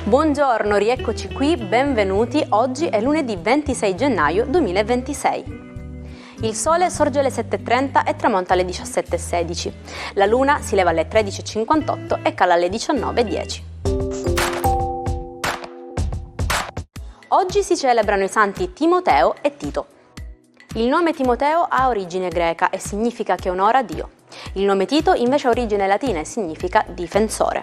Buongiorno, rieccoci qui, benvenuti. Oggi è lunedì 26 gennaio 2026. Il sole sorge alle 7:30 e tramonta alle 17:16. La luna si leva alle 13:58 e cala alle 19:10. Oggi si celebrano i santi Timoteo e Tito. Il nome Timoteo ha origine greca e significa che onora Dio. Il nome Tito invece ha origine latina e significa difensore.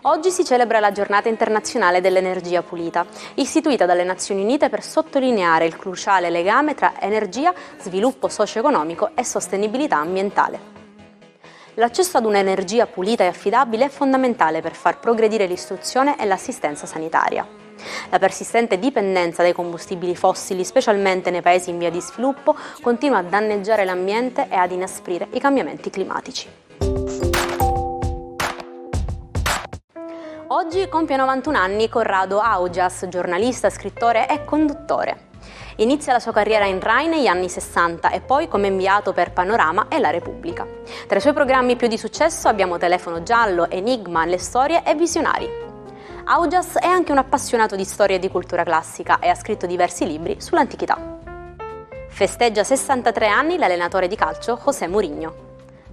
Oggi si celebra la Giornata internazionale dell'energia pulita, istituita dalle Nazioni Unite per sottolineare il cruciale legame tra energia, sviluppo socio-economico e sostenibilità ambientale. L'accesso ad un'energia pulita e affidabile è fondamentale per far progredire l'istruzione e l'assistenza sanitaria. La persistente dipendenza dai combustibili fossili, specialmente nei paesi in via di sviluppo, continua a danneggiare l'ambiente e ad inasprire i cambiamenti climatici. Oggi compie 91 anni Corrado Augias, giornalista, scrittore e conduttore. Inizia la sua carriera in Rai negli anni 60 e poi come inviato per Panorama e La Repubblica. Tra i suoi programmi più di successo abbiamo Telefono Giallo, Enigma, Le Storie e Visionari. Augias è anche un appassionato di storia e di cultura classica e ha scritto diversi libri sull'antichità. Festeggia 63 anni l'allenatore di calcio José Mourinho.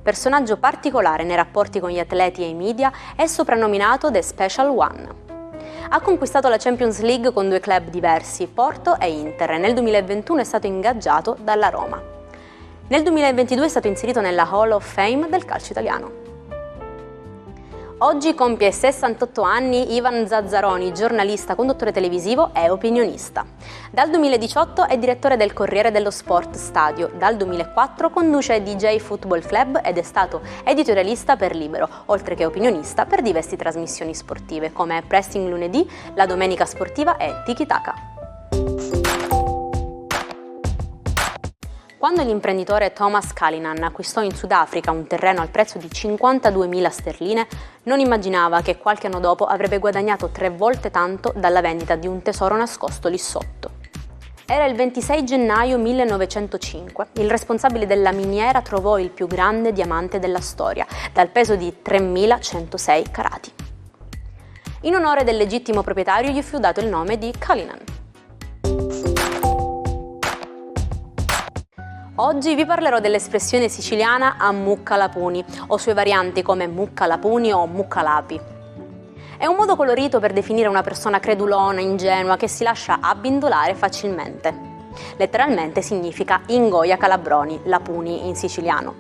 Personaggio particolare nei rapporti con gli atleti e i media, è soprannominato The Special One. Ha conquistato la Champions League con due club diversi, Porto e Inter, e nel 2021 è stato ingaggiato dalla Roma. Nel 2022 è stato inserito nella Hall of Fame del calcio italiano. Oggi compie 68 anni Ivan Zazzaroni, giornalista, conduttore televisivo e opinionista. Dal 2018 è direttore del Corriere dello Sport Stadio. Dal 2004 conduce DJ Football Club ed è stato editorialista per Libero, oltre che opinionista per diverse trasmissioni sportive come Pressing Lunedì, La Domenica Sportiva e Tiki Taka. Quando l'imprenditore Thomas Cullinan acquistò in Sudafrica un terreno al prezzo di 52.000 sterline, non immaginava che qualche anno dopo avrebbe guadagnato 3 volte tanto dalla vendita di un tesoro nascosto lì sotto. Era il 26 gennaio 1905. Il responsabile della miniera trovò il più grande diamante della storia, dal peso di 3.106 carati. In onore del legittimo proprietario gli fu dato il nome di Cullinan. Oggi vi parlerò dell'espressione siciliana a mucca lapuni, o sue varianti come mucca lapuni o mucca lapi. È un modo colorito per definire una persona credulona, ingenua, che si lascia abbindolare facilmente. Letteralmente significa ingoia calabroni, lapuni in siciliano.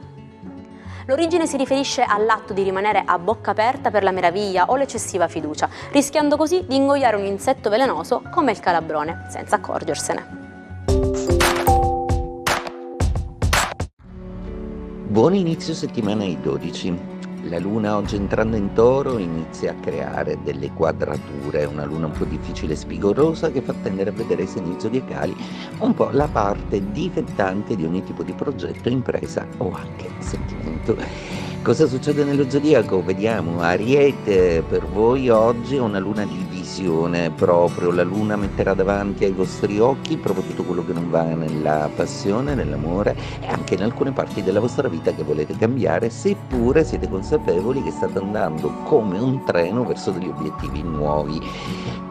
L'origine si riferisce all'atto di rimanere a bocca aperta per la meraviglia o l'eccessiva fiducia, rischiando così di ingoiare un insetto velenoso come il calabrone, senza accorgersene. Buon inizio settimana ai 12. La luna oggi entrando in Toro inizia a creare delle quadrature, una luna un po' difficile e spigorosa che fa tendere a vedere segni zodiacali un po' la parte difettante di ogni tipo di progetto, impresa o anche sentimento. Cosa succede nello zodiaco? Vediamo. Ariete, per voi oggi è una luna di visione proprio, la luna metterà davanti ai vostri occhi proprio tutto quello che non va nella passione, nell'amore e anche in alcune parti della vostra vita che volete cambiare, seppure siete consapevoli che state andando come un treno verso degli obiettivi nuovi.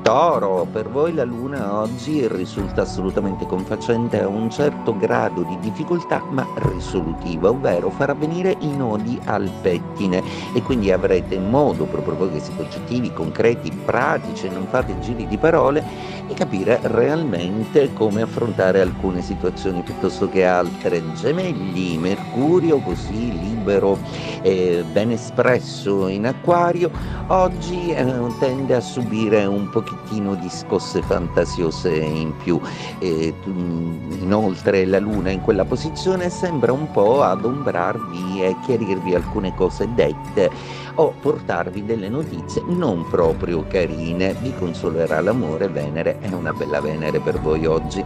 Toro, per voi la luna oggi risulta assolutamente confacente a un certo grado di difficoltà ma risolutiva, ovvero farà venire i nodi al pettine e quindi avrete modo, proprio voi che siete oggettivi, concreti, pratici, non fate giri di parole, di capire realmente come affrontare alcune situazioni piuttosto che altre. Gemelli, Mercurio così libero e ben espresso in Acquario, oggi tende a subire un pochettino di scosse fantasiose in più. Inoltre la luna in quella posizione sembra un po' adombrarvi e chiarirvi alcune cose dette o portarvi delle notizie non proprio carine. Vi consolerà l'amore Venere Leone è una bella Venere per voi oggi.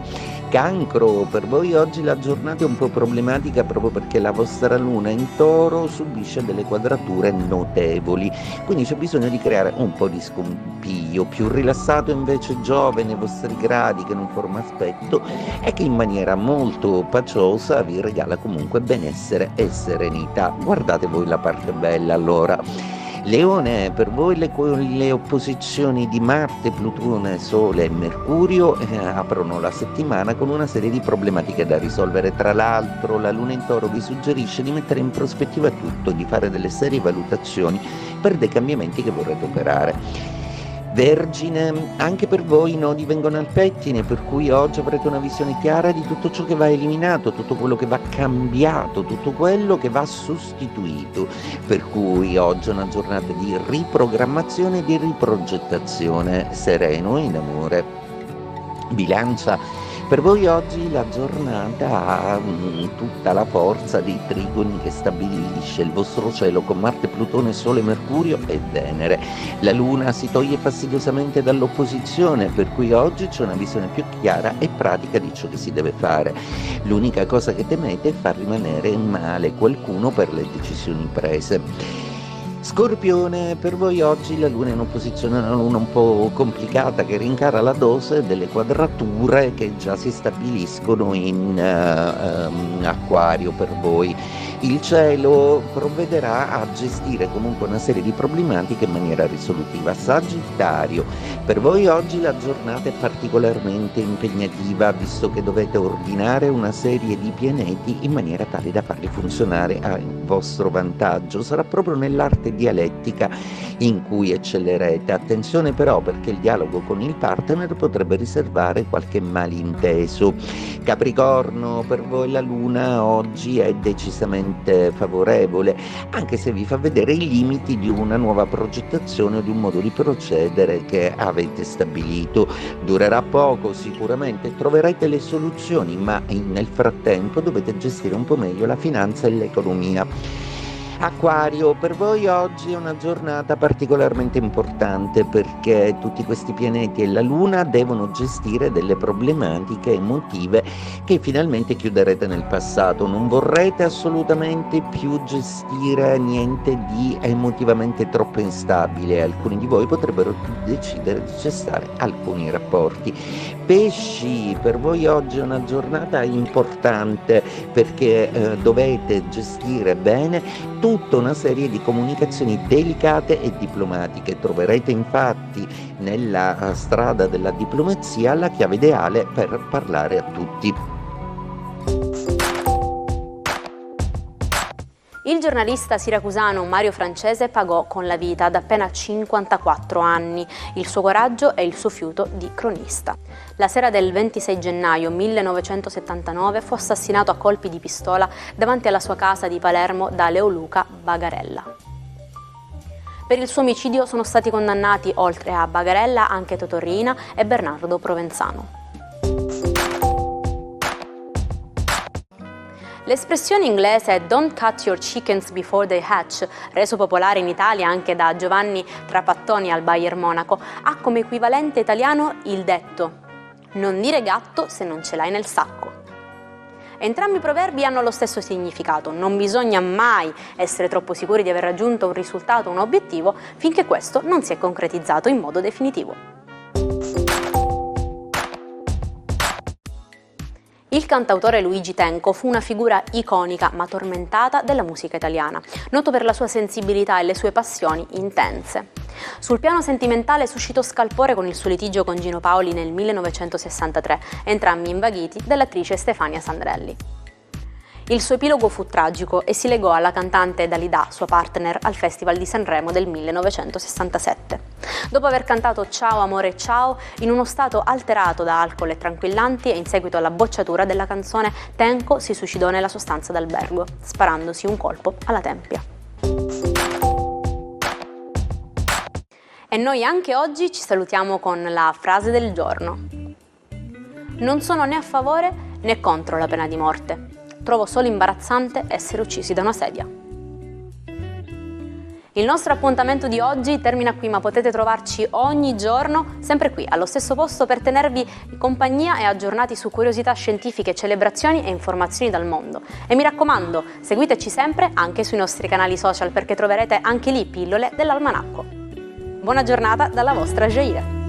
Cancro, per voi oggi la giornata è un po' problematica proprio perché la vostra luna in Toro subisce delle quadrature notevoli, quindi c'è bisogno di creare un po' di scompiglio. Più rilassato invece Giove nei vostri gradi, che non forma aspetto e che in maniera molto paciosa vi regala comunque benessere e serenità. Guardate voi la parte bella allora. Leone, per voi le opposizioni di Marte, Plutone, Sole e Mercurio aprono la settimana con una serie di problematiche da risolvere. Tra l'altro la Luna in Toro vi suggerisce di mettere in prospettiva tutto, di fare delle serie valutazioni per dei cambiamenti che vorrete operare. Vergine, anche per voi i nodi vengono al pettine, per cui oggi avrete una visione chiara di tutto ciò che va eliminato, tutto quello che va cambiato, tutto quello che va sostituito, per cui oggi è una giornata di riprogrammazione e di riprogettazione, sereno in amore. Bilancia, per voi oggi la giornata ha tutta la forza dei trigoni che stabilisce il vostro cielo con Marte, Plutone, Sole, Mercurio e Venere. La Luna si toglie fastidiosamente dall'opposizione, per cui oggi c'è una visione più chiara e pratica di ciò che si deve fare. L'unica cosa che temete è far rimanere male qualcuno per le decisioni prese. Scorpione, per voi oggi la Luna è in opposizione a una Luna un po' complicata che rincara la dose delle quadrature che già si stabiliscono in Acquario per voi. Il cielo provvederà a gestire comunque una serie di problematiche in maniera risolutiva. Sagittario, per voi oggi la giornata è particolarmente impegnativa visto che dovete ordinare una serie di pianeti in maniera tale da farli funzionare a vostro vantaggio. Sarà proprio nell'arte dialettica in cui eccellerete. Attenzione però, perché il dialogo con il partner potrebbe riservare qualche malinteso. Capricorno, per voi la Luna oggi è decisamente favorevole, anche se vi fa vedere i limiti di una nuova progettazione o di un modo di procedere che avete stabilito. Durerà poco sicuramente, troverete le soluzioni, ma nel frattempo dovete gestire un po' meglio la finanza e l'economia. Acquario, per voi oggi è una giornata particolarmente importante perché tutti questi pianeti e la Luna devono gestire delle problematiche emotive che finalmente chiuderete nel passato. Non vorrete assolutamente più gestire niente di emotivamente troppo instabile. Alcuni di voi potrebbero decidere di cessare alcuni rapporti. Pesci, per voi oggi è una giornata importante perché dovete gestire bene tutta una serie di comunicazioni delicate e diplomatiche. Troverete infatti nella strada della diplomazia la chiave ideale per parlare a tutti. Il giornalista siracusano Mario Francese pagò con la vita ad appena 54 anni il suo coraggio e il suo fiuto di cronista. La sera del 26 gennaio 1979 fu assassinato a colpi di pistola davanti alla sua casa di Palermo da Leoluca Bagarella. Per il suo omicidio sono stati condannati, oltre a Bagarella, anche Totò Riina e Bernardo Provenzano. L'espressione inglese "Don't cut your chickens before they hatch", reso popolare in Italia anche da Giovanni Trapattoni al Bayern Monaco, ha come equivalente italiano il detto "non dire gatto se non ce l'hai nel sacco". Entrambi i proverbi hanno lo stesso significato: non bisogna mai essere troppo sicuri di aver raggiunto un risultato, un obiettivo, finché questo non si è concretizzato in modo definitivo. Il cantautore Luigi Tenco fu una figura iconica ma tormentata della musica italiana, noto per la sua sensibilità e le sue passioni intense. Sul piano sentimentale suscitò scalpore con il suo litigio con Gino Paoli nel 1963, entrambi invaghiti dall'attrice Stefania Sandrelli. Il suo epilogo fu tragico e si legò alla cantante Dalida, sua partner, al Festival di Sanremo del 1967. Dopo aver cantato "Ciao amore ciao" in uno stato alterato da alcol e tranquillanti e in seguito alla bocciatura della canzone, Tenco si suicidò nella sua stanza d'albergo, sparandosi un colpo alla tempia. E noi anche oggi ci salutiamo con la frase del giorno. Non sono né a favore né contro la pena di morte. Trovo solo imbarazzante essere uccisi da una sedia. Il nostro appuntamento di oggi termina qui, ma potete trovarci ogni giorno, sempre qui, allo stesso posto, per tenervi compagnia e aggiornati su curiosità scientifiche, celebrazioni e informazioni dal mondo. E mi raccomando, seguiteci sempre anche sui nostri canali social, perché troverete anche lì pillole dell'Almanacco. Buona giornata dalla vostra Jaira.